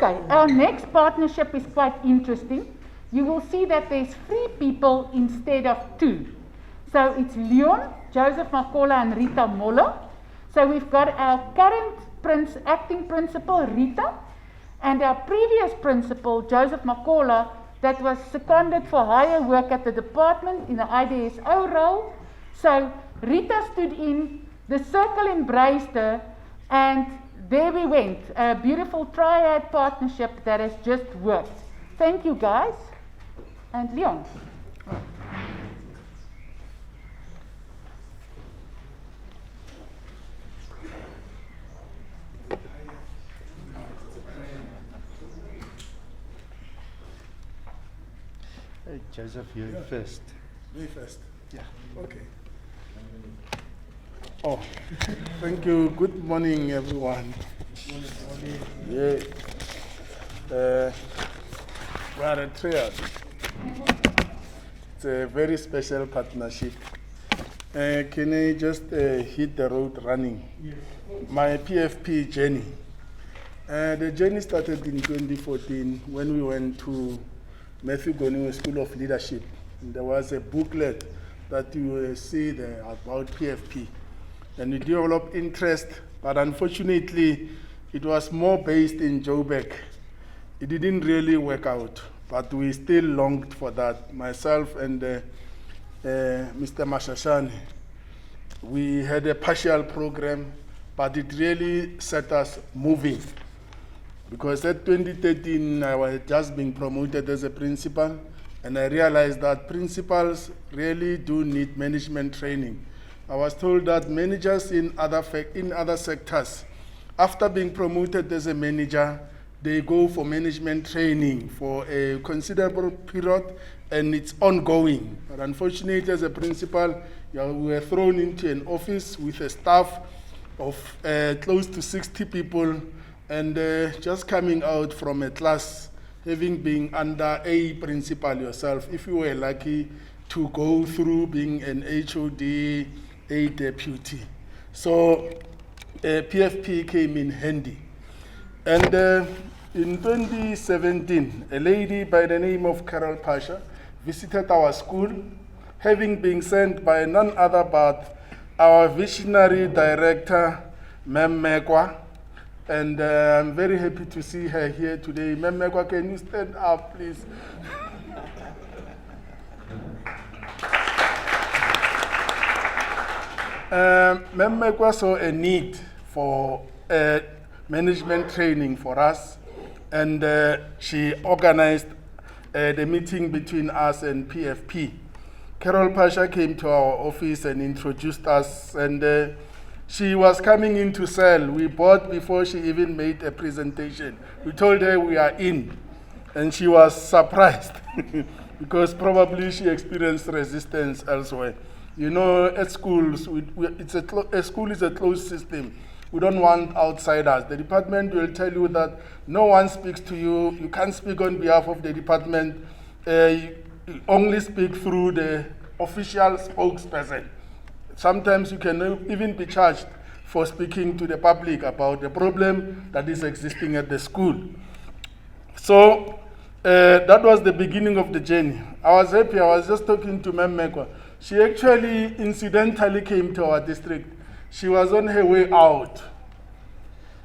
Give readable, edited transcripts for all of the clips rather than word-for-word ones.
Okay, our next partnership is quite interesting. You will see that there's 3 people instead of 2. So it's Leon, Joseph Makola and Rita Moller. So we've got our current acting principal, Rita, and our previous principal, Joseph Makola, that was seconded for higher work at the department in the IDSO role. So Rita stood in, the circle embraced her, and there we went. A beautiful triad partnership that has just worked. Thank you, guys. And Leon. Hey, Joseph, you first. Me first? Yeah. Okay. Oh, thank you. Good morning, everyone. Yeah. We are a Triad. It's a very special partnership. Can I just hit the road running? Yes. My PFP Journey. The journey started in 2014 when we went to Matthew Goniwe School of Leadership. There was a booklet that you will see there about PFP. And we developed interest, but unfortunately, it was more based in Joburg. It didn't really work out, but we still longed for that. Myself and Mr. Tshwane, we had a partial program, but it really set us moving. Because at 2013, I was just being promoted as a principal, and I realized that principals really do need management training. I was told that managers in other sectors, after being promoted as a manager, they go for management training for a considerable period, and it's ongoing. But unfortunately, as a principal, we were thrown into an office with a staff of close to 60 people, and just coming out from a class, having been under a principal yourself, if you were lucky to go through being an HOD, a deputy. So PFP came in handy. And in 2017, a lady by the name of Carol Pasha visited our school, having been sent by none other but our visionary director, Mem Mekwa. And I'm very happy to see her here today. Mem Mekwa, can you stand up, please? Mem Mekwa saw a need for management training for us, and she organized the meeting between us and PFP. Carol Pasha came to our office and introduced us, and she was coming in to sell. We bought before she even made a presentation. We told her we are in, and she was surprised because probably she experienced resistance elsewhere. You know, at schools, a school is a closed system. We don't want outsiders. The department will tell you that no one speaks to you. You can't speak on behalf of the department. You only speak through the official spokesperson. Sometimes you can even be charged for speaking to the public about the problem that is existing at the school. So that was the beginning of the journey. I was happy. I was just talking to Mem Mekwa. She actually incidentally came to our district. She was on her way out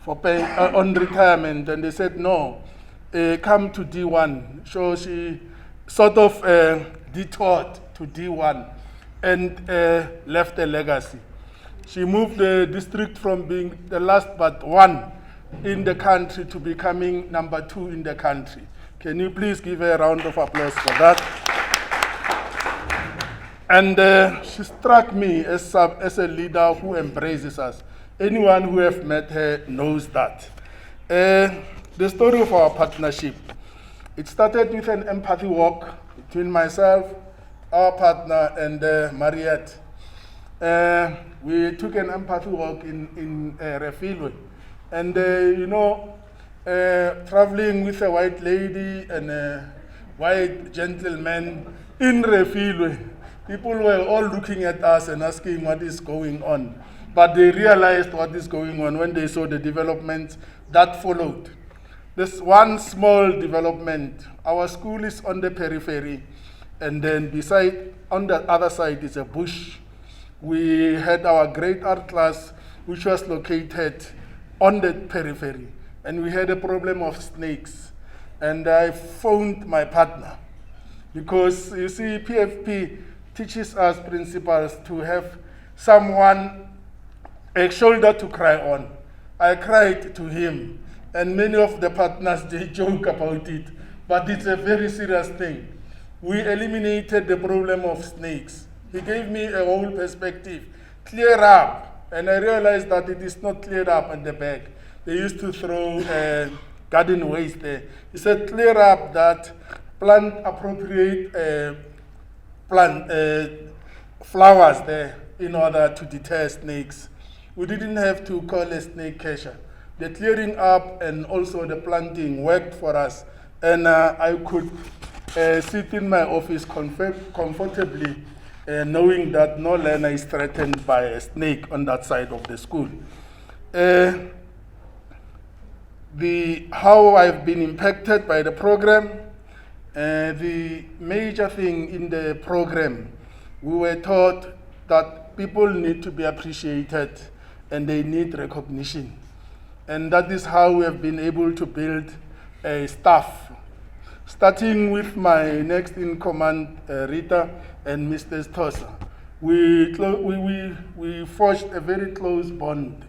for on retirement, and they said, no, come to D1. So she sort of detoured to D1 and left a legacy. She moved the district from being the last but one in the country to becoming number 2 in the country. Can you please give her a round of applause for that? And she struck me as a leader who embraces us. Anyone who has met her knows that. The story of our partnership, it started with an empathy walk between myself, our partner, and Mariette. We took an empathy walk in Refilwe. And traveling with a white lady and a white gentleman in Refilwe, people were all looking at us and asking what is going on. But they realized what is going on when they saw the developments that followed. There's one small development. Our school is on the periphery, and then on the other side is a bush. We had our great art class, which was located on the periphery, and we had a problem of snakes. And I phoned my partner, because you see, PFP teaches us principals to have someone, a shoulder to cry on. I cried to him, and many of the partners, they joke about it, but it's a very serious thing. We eliminated the problem of snakes. He gave me a whole perspective, clear up, and I realized that it is not cleared up at the back. They used to throw garden waste there. He said, clear up that, plant appropriate flowers there in order to deter snakes. We didn't have to call a snake catcher. The clearing up and also the planting worked for us, and I could sit in my office comfortably, knowing that no learner is threatened by a snake on that side of the school. How I've been impacted by the program, the major thing in the program, we were taught that people need to be appreciated and they need recognition. And that is how we have been able to build a staff. Starting with my next in command, Rita and Mr. Stosa, we forged a very close bond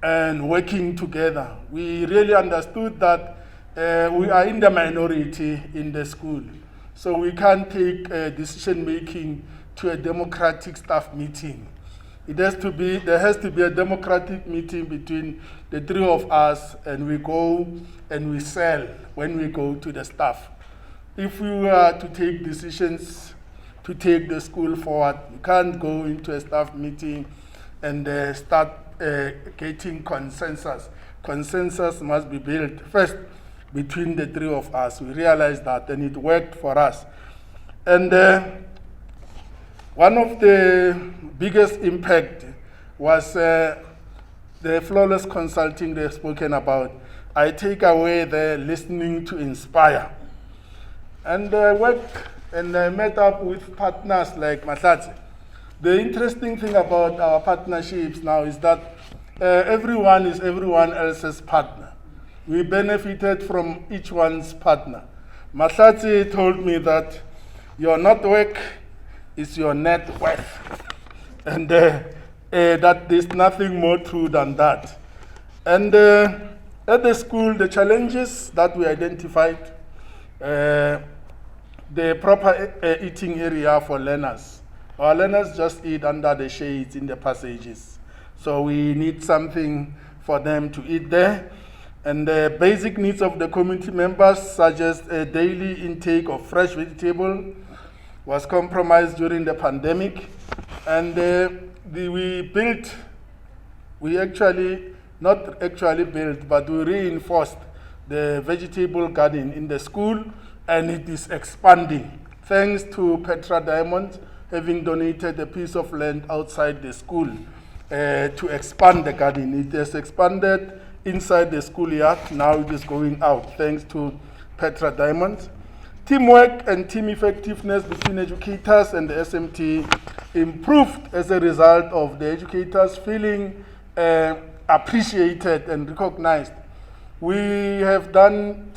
and working together. We really understood that we are in the minority in the school, so we can't take decision making to a democratic staff meeting. There has to be a democratic meeting between the three of us, and we go and we sell when we go to the staff. If we were to take decisions to take the school forward, you can't go into a staff meeting and start getting consensus. Consensus must be built first between the three of us. We realized that, and it worked for us. And one of the biggest impact was the flawless consulting they've spoken about. I take away the listening to inspire. And I worked and I met up with partners like Mahlatse. The interesting thing about our partnerships now is that everyone is everyone else's partner. We benefited from each one's partner. Mahlatse told me that your network is your net worth, and that there's nothing more true than that. And at the school, the challenges that we identified, the proper eating area for learners. Our learners just eat under the shades in the passages, so we need something for them to eat there. And the basic needs of the community members, such as a daily intake of fresh vegetable, was compromised during the pandemic. And we actually reinforced the vegetable garden in the school, and it is expanding. Thanks to Petra Diamond having donated a piece of land outside the school to expand the garden. It has expanded inside the schoolyard, now it is going out, thanks to Petra Diamond. Teamwork and team effectiveness between educators and the SMT improved as a result of the educators feeling appreciated and recognized. We have done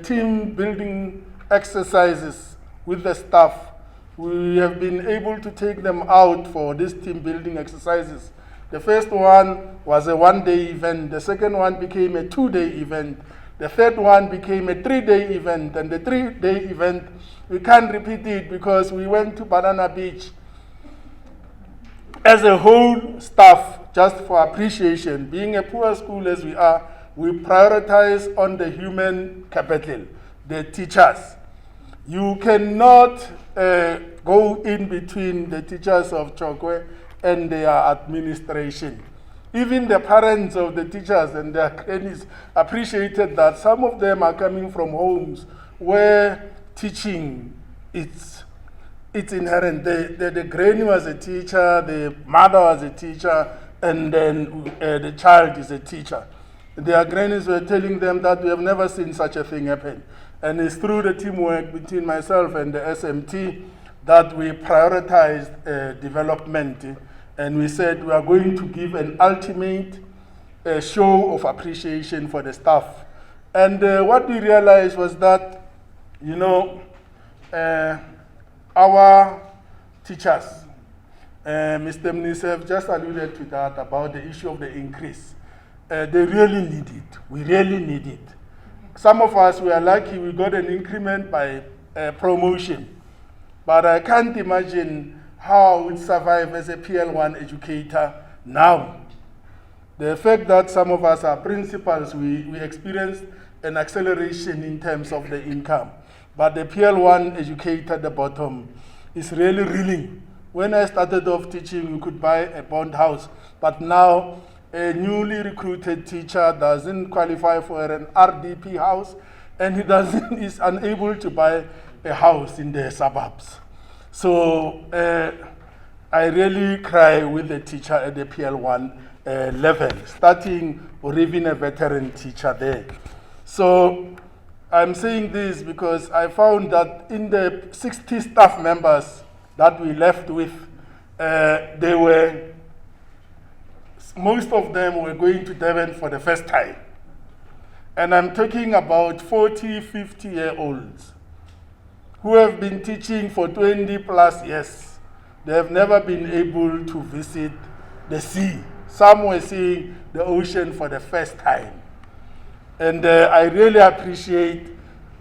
team building exercises with the staff. We have been able to take them out for these team building exercises. The first one was a one-day event. The second one became a two-day event. The third one became a three-day event. And the three-day event, we can't repeat it because we went to Banana Beach as a whole staff, just for appreciation. Being a poor school as we are, we prioritize on the human capital, the teachers. You cannot go in between the teachers of Chokoe and their administration. Even the parents of the teachers and their grannies appreciated that some of them are coming from homes where teaching, it's inherent. The granny was a teacher, the mother was a teacher, and then the child is a teacher. their grannies were telling them that we have never seen such a thing happen. And it's through the teamwork between myself and the SMT that we prioritized development. And we said we are going to give an ultimate show of appreciation for the staff. And what we realized was that, you know, our teachers, Mr. Mnisev just alluded to that about the issue of the increase. They really need it. We really need it. Some of us, we are lucky we got an increment by promotion. But I can't imagine how I would survive as a PL1 educator now. The fact that some of us are principals, we experienced an acceleration in terms of the income. But the PL1 educator at the bottom is really reeling. When I started off teaching, you could buy a bond house. But now, a newly recruited teacher doesn't qualify for an RDP house, and is unable to buy a house in the suburbs. So I really cry with the teacher at the PL1 level, starting or even a veteran teacher there. So I'm saying this because I found that in the 60 staff members that we left with, most of them were going to Durban for the first time. And I'm talking about 40, 50-year-olds who have been teaching for 20 plus years. They have never been able to visit the sea. Some were seeing the ocean for the first time. And I really appreciate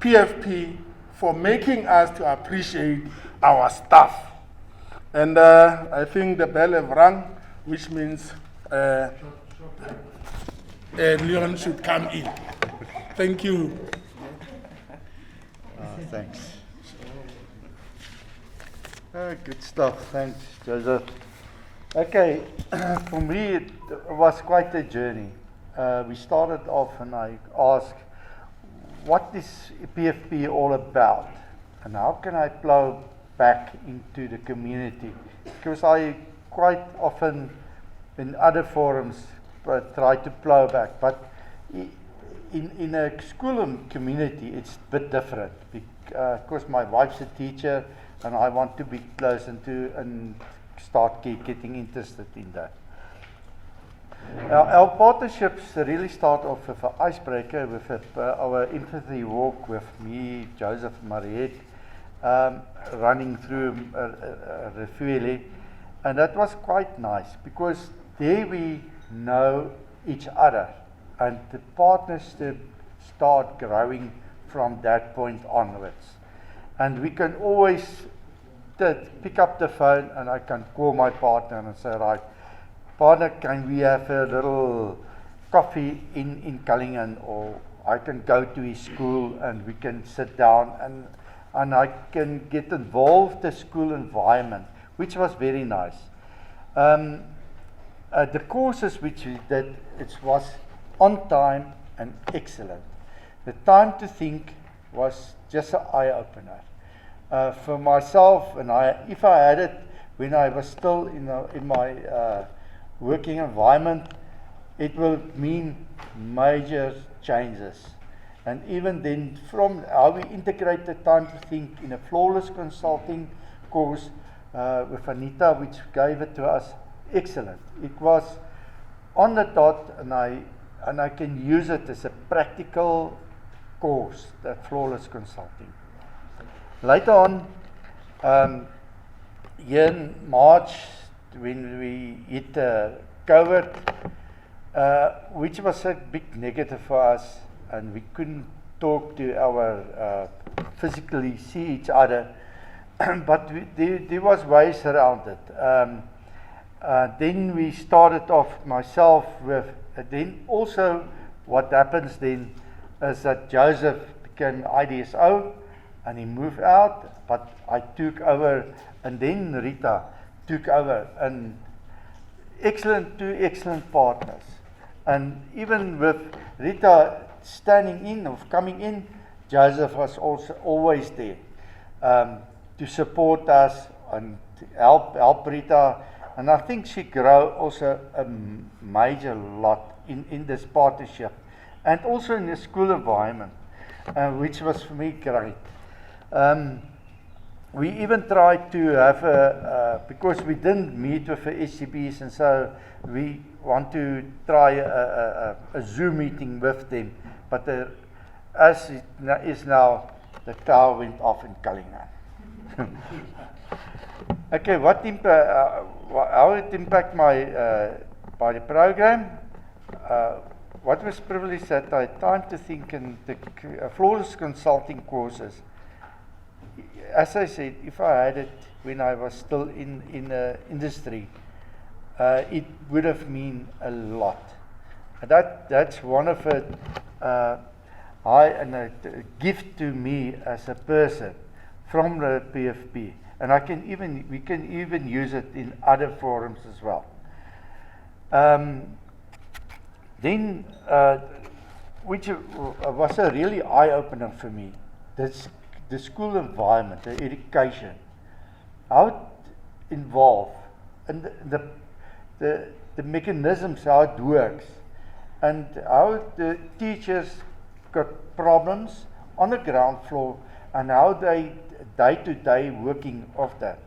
PFP for making us to appreciate our staff. And I think the bell have rung, which means Leon should come in. Thank you. Thanks. Good stuff. Thanks, Joseph. Okay, for me it was quite a journey. We started off and I asked, what is PFP all about? And how can I plow back into the community? Because I quite often in other forums try to plow back, but in a school and community it's a bit different. Because my wife's a teacher and I want to be close and start getting interested in that. Our partnerships really start off with an icebreaker, with our empathy walk with me, Joseph, Mariette, running through Refuele. And that was quite nice because there we know each other and the partnership start growing from that point onwards. And we can always pick up the phone and I can call my partner and say, right, partner, can we have a little coffee in Cullinan, or I can go to his school and we can sit down and I can get involved in the school environment, which was very nice. The courses which we did, it was on time and excellent. The time to think was just an eye-opener. For myself, and if I had it when I was still in my working environment, it will mean major changes. And even then, from how we integrate the time to think in a flawless consulting course with Anita, which gave it to us, excellent. It was on the dot, and I can use it as a practical course, that flawless consulting. Later on, here in March, when we hit COVID, which was a big negative for us, and we couldn't talk to our physically see each other, but there was ways around it. Then we started off myself with, then also what happens then is that Joseph became IDSO and he moved out, but I took over, and then Rita took over, and two excellent partners. And even with Rita standing in or coming in, Joseph was also always there to support us and to help Rita. And I think she grew also a major lot in this partnership. and also in the school environment, which was for me great. We even tried to have because we didn't meet with the SCBs, and so we want to try a Zoom meeting with them. But as it is now, the tower went off in Cullinan. Okay, how it impact by the program? What was privileged that I had time to think in the flawless consulting courses. As I said, if I had it when I was still in the industry, it would have meant a lot. That's one of it. A gift to me as a person from the PFP, and we can even use it in other forums as well. Then, which was a really eye-opener for me, the school environment, the education, how it involved, and the mechanisms, how it works, and how the teachers got problems on the ground floor, and how they day-to-day working of that.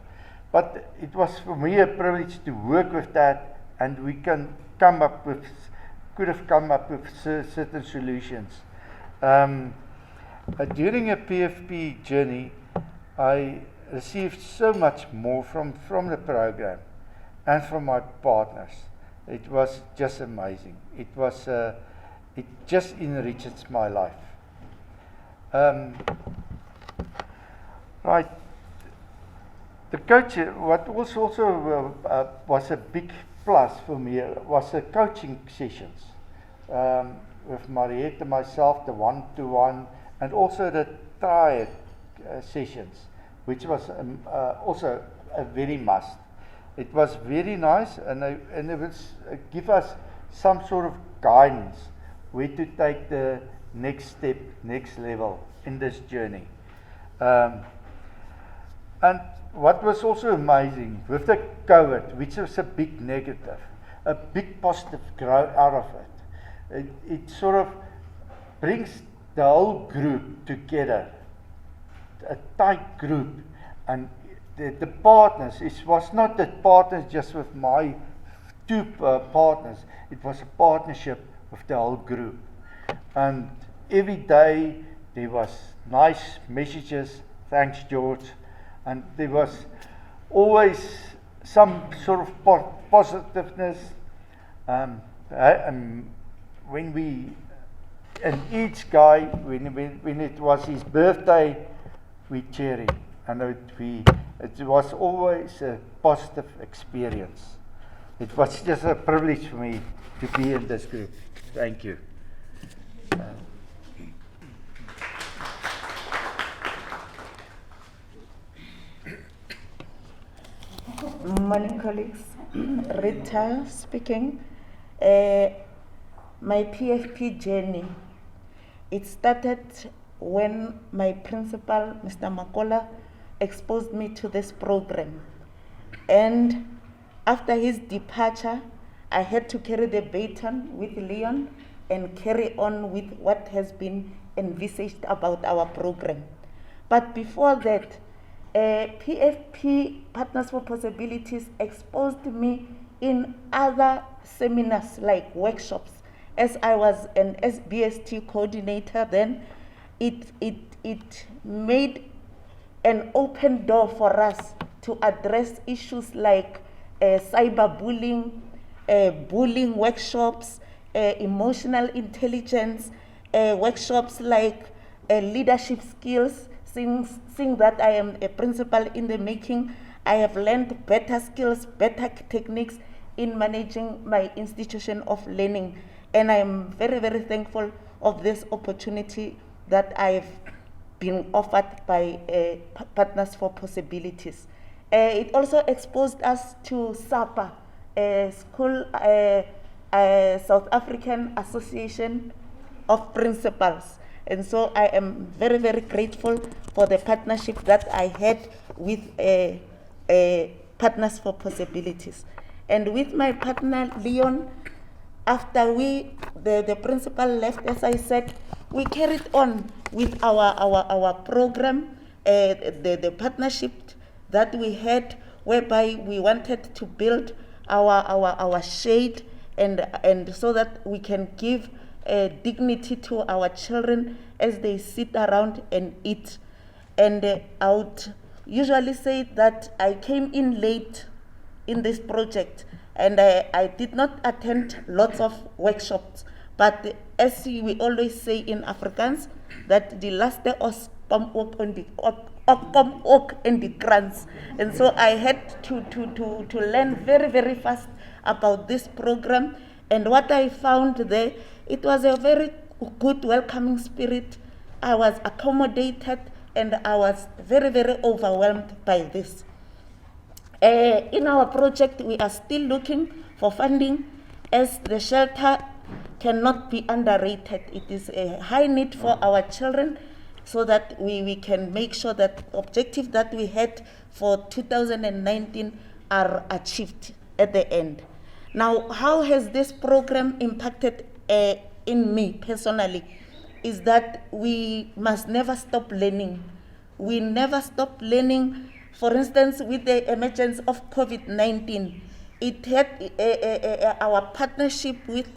But it was for me a privilege to work with that, and we could have come up with certain solutions. During a PFP journey, I received so much more from the program and from my partners. It was just amazing. It just enriches my life. Right. The coach, what was also was a big plus for me was the coaching sessions with Mariette and myself, the one-to-one, and also the Triad sessions, which was also a very must. It was very nice, and it was give us some sort of guidance where to take the next step, next level in this journey. And what was also amazing with the COVID, which was a big negative, a big positive growth out of it. It sort of brings the whole group together, a tight group, and the partners. It was not that partners just with my two partners. It was a partnership with the whole group, and every day there was nice messages. Thanks, George. And there was always some sort of positiveness. And each guy, when it was his birthday, we cheered, and it was always a positive experience. It was just a privilege for me to be in this group. Thank you. Morning, colleagues. Rita speaking. My PFP journey, it started when my principal, Mr. Makola, exposed me to this program. And after his departure, I had to carry the baton with Leon and carry on with what has been envisaged about our program. But before that, PFP Partners for Possibilities exposed me in other seminars like workshops. As I was an SBST coordinator then, it made an open door for us to address issues like cyberbullying, bullying workshops, emotional intelligence, workshops like leadership skills. Seeing that I am a principal in the making, I have learned better skills, better techniques in managing my institution of learning. And I am very, very thankful of this opportunity that I've been offered by Partners for Possibilities. It also exposed us to SAPA, South African Association of Principals. And so I am very, very grateful for the partnership that I had with Partners for Possibilities. And with my partner, Leon, after the principal left, as I said, we carried on with our program, the partnership that we had, whereby we wanted to build our shade and so that we can give dignity to our children as they sit around and eat. And I would usually say that I came in late in this project, and I did not attend lots of workshops. But as we always say in Afrikaans, that the last day was come ook in the grants. And so I had to learn very, very fast about this program. And what I found there, it was a very good, welcoming spirit. I was accommodated, and I was very, very overwhelmed by this. In our project, we are still looking for funding, as the shelter cannot be underrated. It is a high need for our children, so that we can make sure that objectives that we had for 2019 are achieved at the end. Now, how has this program impacted in me personally? Is that we must never stop learning. We never stop learning. For instance, with the emergence of COVID-19, it had our partnership with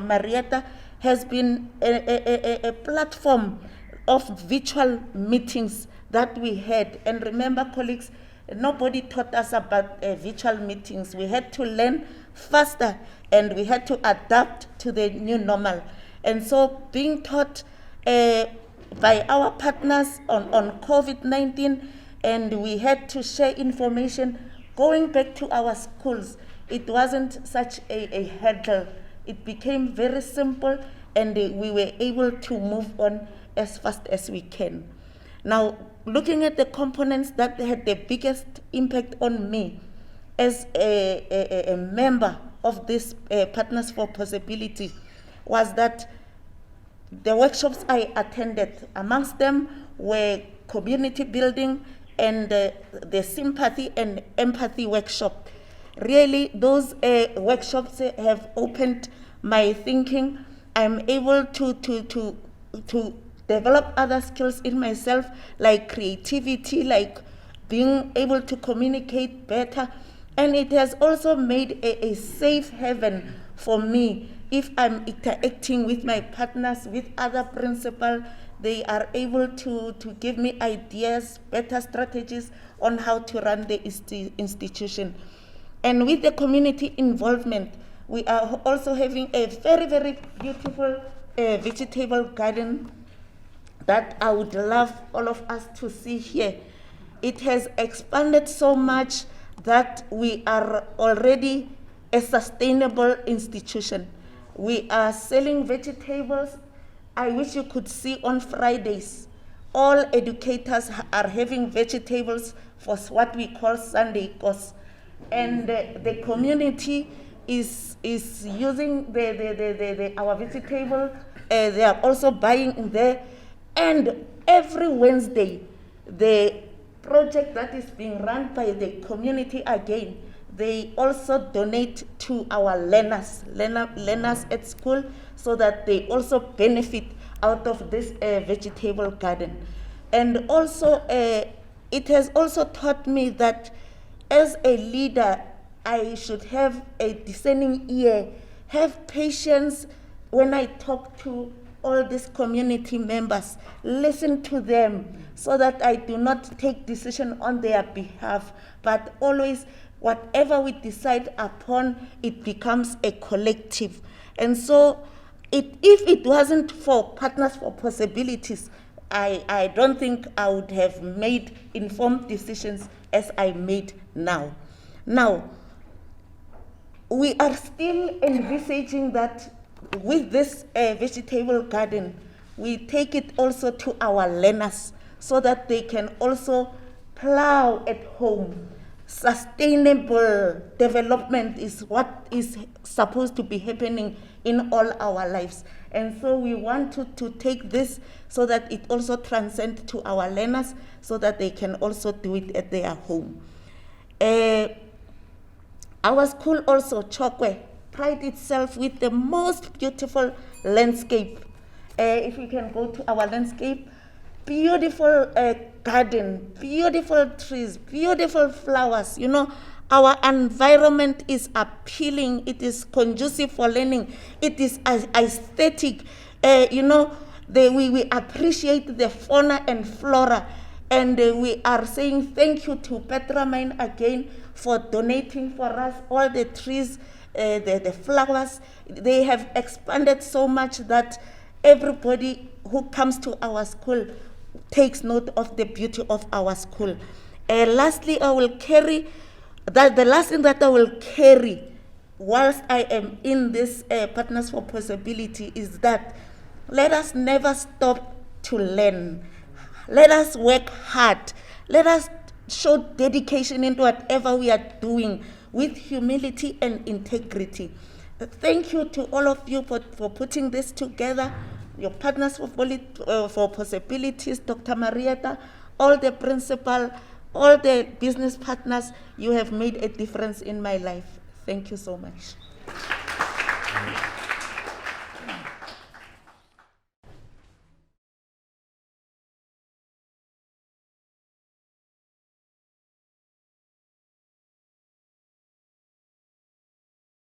Marietta has been a platform of virtual meetings that we had. And remember, colleagues, nobody taught us about virtual meetings. We had to learn faster, and we had to adapt to the new normal. And so being taught by our partners on COVID-19, and we had to share information going back to our schools. It wasn't such a hurdle. It became very simple, and we were able to move on as fast as we can. Now, looking at the components that had the biggest impact on me as a member of this Partners for Possibility was that the workshops I attended, amongst them were community building and the sympathy and empathy workshop. Really, those workshops have opened my thinking. I'm able to develop other skills in myself, like creativity, like being able to communicate better. And it has also made a safe haven for me. If I'm interacting with my partners, with other principals, they are able to give me ideas, better strategies on how to run the institution. And with the community involvement, we are also having a very, very beautiful vegetable garden that I would love all of us to see here. It has expanded so much that we are already a sustainable institution. We are selling vegetables. I wish you could see on Fridays, all educators are having vegetables for what we call Sunday course. And the community is using our vegetable. They are also buying there. And every Wednesday, the project that is being run by the community again, they also donate to our learners at school, so that they also benefit out of this vegetable garden. And also, it has also taught me that as a leader, I should have a discerning ear, have patience when I talk to all these community members, listen to them, so that I do not take decision on their behalf, but always whatever we decide upon, it becomes a collective. And so if it wasn't for Partners for Possibilities, I don't think I would have made informed decisions as I made now. Now, we are still envisaging that with this vegetable garden, we take it also to our learners, so that they can also plow at home. Sustainable development is what is supposed to be happening in all our lives. And so we want to take this so that it also transcends to our learners, so that they can also do it at their home. Our school also, Chokoe pride itself with the most beautiful landscape. If we can go to our landscape, beautiful garden, beautiful trees, beautiful flowers. You know, our environment is appealing. It is conducive for learning. It is aesthetic. You know, we appreciate the fauna and flora. And we are saying thank you to Petra Mine again for donating for us all the trees, the flowers. They have expanded so much that everybody who comes to our school takes note of the beauty of our school. Lastly, I will carry, the last thing that I will carry whilst I am in this Partners for Possibility is that let us never stop to learn. Let us work hard. Let us show dedication in whatever we are doing with humility and integrity. Thank you to all of you for putting this together. Your Partners for Possibilities, Dr. Marietta, all the principal, all the business partners, you have made a difference in my life. Thank you so much.